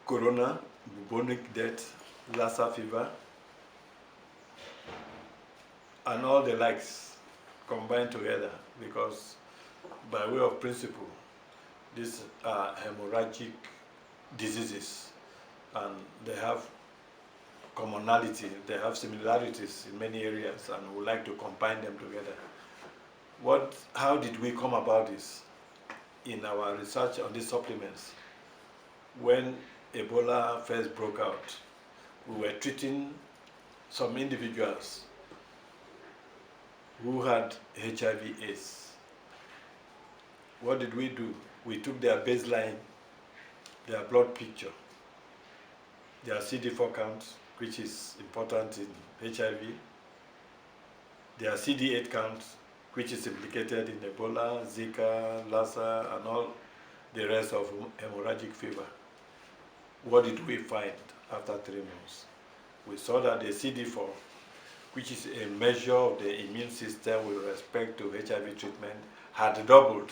corona, bubonic death, Lassa fever, and all the likes combined together, because by way of principle, these are hemorrhagic diseases, and they have commonality, they have similarities in many areas, and we like to combine them together. How did we come about this? In our research on these supplements, when Ebola first broke out, we were treating some individuals who had HIV/AIDS. What did we do? We took their baseline, their blood picture, their CD4 count, which is important in HIV, their CD8 count, which is implicated in Ebola, Zika, Lassa, and all the rest of hemorrhagic fever. What did we find after 3 months? We saw that the CD4, which is a measure of the immune system with respect to HIV treatment, had doubled.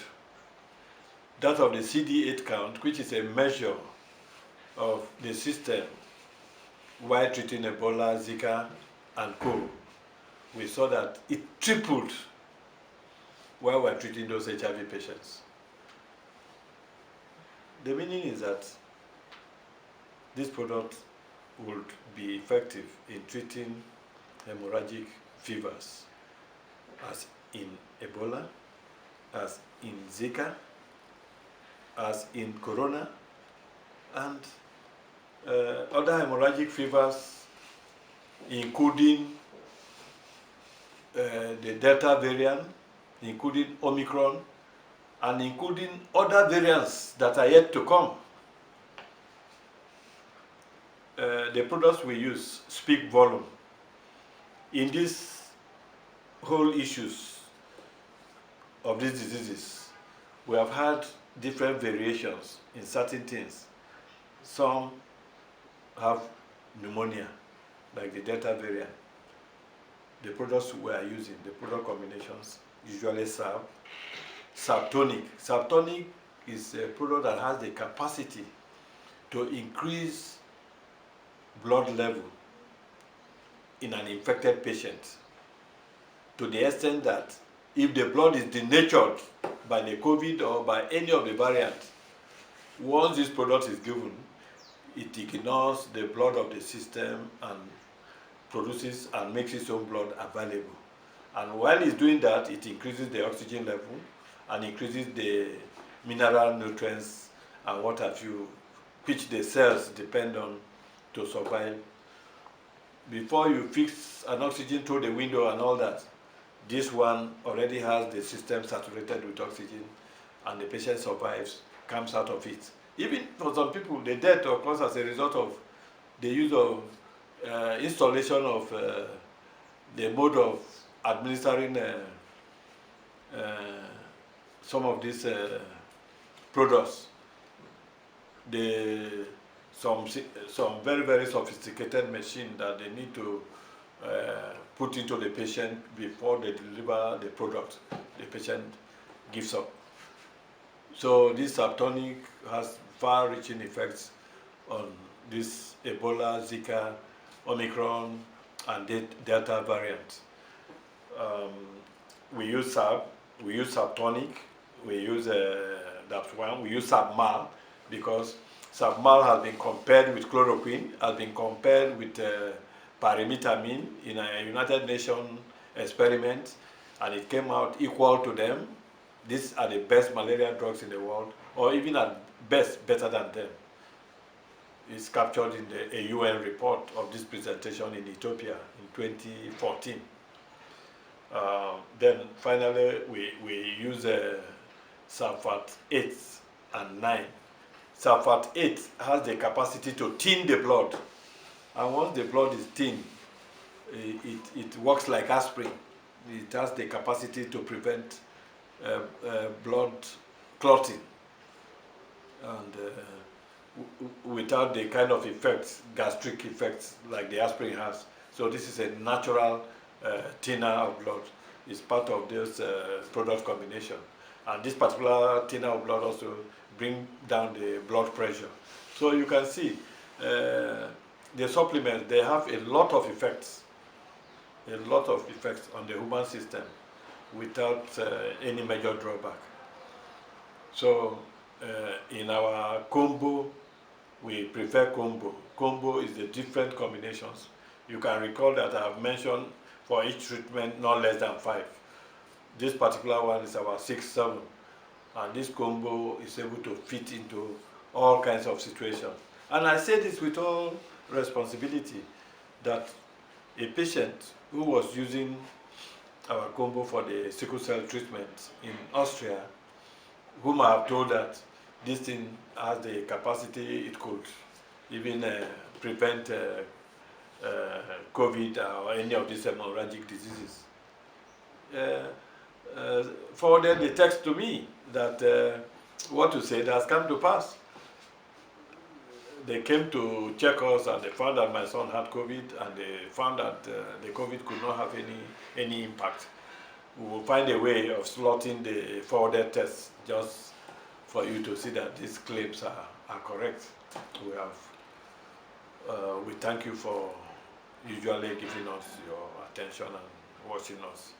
That of the CD8 count, which is a measure of the system while treating Ebola, Zika, and co, we saw that it tripled while we're treating those HIV patients. The meaning is that this product would be effective in treating hemorrhagic fevers, as in Ebola, as in Zika, as in Corona, and other hemorrhagic fevers, including the Delta variant, including Omicron, and including other variants that are yet to come. The products we use speak volume. In these whole issues of these diseases, we have had different variations in certain things. Some have pneumonia, like the Delta variant. The products we are using, the product combinations, usually Sabtonic. Sabtonic is a product that has the capacity to increase blood level in an infected patient, to the extent that if the blood is denatured by the COVID or by any of the variants, once this product is given, it ignores the blood of the system and produces and makes its own blood available. And while it's doing that, it increases the oxygen level and increases the mineral nutrients and what have you, which the cells depend on to survive. Before you fix an oxygen through the window and all that, this one already has the system saturated with oxygen, and the patient survives, comes out of it. Even for some people, the death occurs as a result of the use of installation of the mode of administering some of these products. Some very, very sophisticated machine that they need to put into the patient before they deliver the product the patient gives up. So this Sabtonic has far-reaching effects on this Ebola, Zika, Omicron, and Delta variant. We use Sabtonic, we use DAPS1, we use Sabmal, because Sabmal has been compared with chloroquine, has been compared with pyrimethamine in a United Nations experiment, and it came out equal to them. These are the best malaria drugs in the world, or even at best, better than them. It's captured in a UN report of this presentation in Ethiopia in 2014. Then finally, we use Sulfat 8 and 9. Sulfat 8 has the capacity to thin the blood, and once the blood is thin, it works like aspirin. It has the capacity to prevent blood clotting, and without the kind of effects, gastric effects, like the aspirin has. So this is a natural thinner of blood. It's part of this product combination. And this particular thinner of blood also bring down the blood pressure. So you can see the supplements, they have a lot of effects on the human system without any major drawback. So in our combo, we prefer combo. Combo is the different combinations. You can recall that I have mentioned for each treatment not less than 5. This particular one is about 6, 7. And this combo is able to fit into all kinds of situations. And I say this with all responsibility, that a patient who was using our combo for the sickle cell treatment in Austria, whom I have told that this thing has the capacity, it could even prevent COVID or any of these hemorrhagic diseases, forwarded the text to me that what you said has come to pass. They came to check us and they found that my son had COVID, and they found that the COVID could not have any impact. We will find a way of slotting the forwarded tests just for you to see that these claims are correct. We thank you for usually giving us your attention and watching us.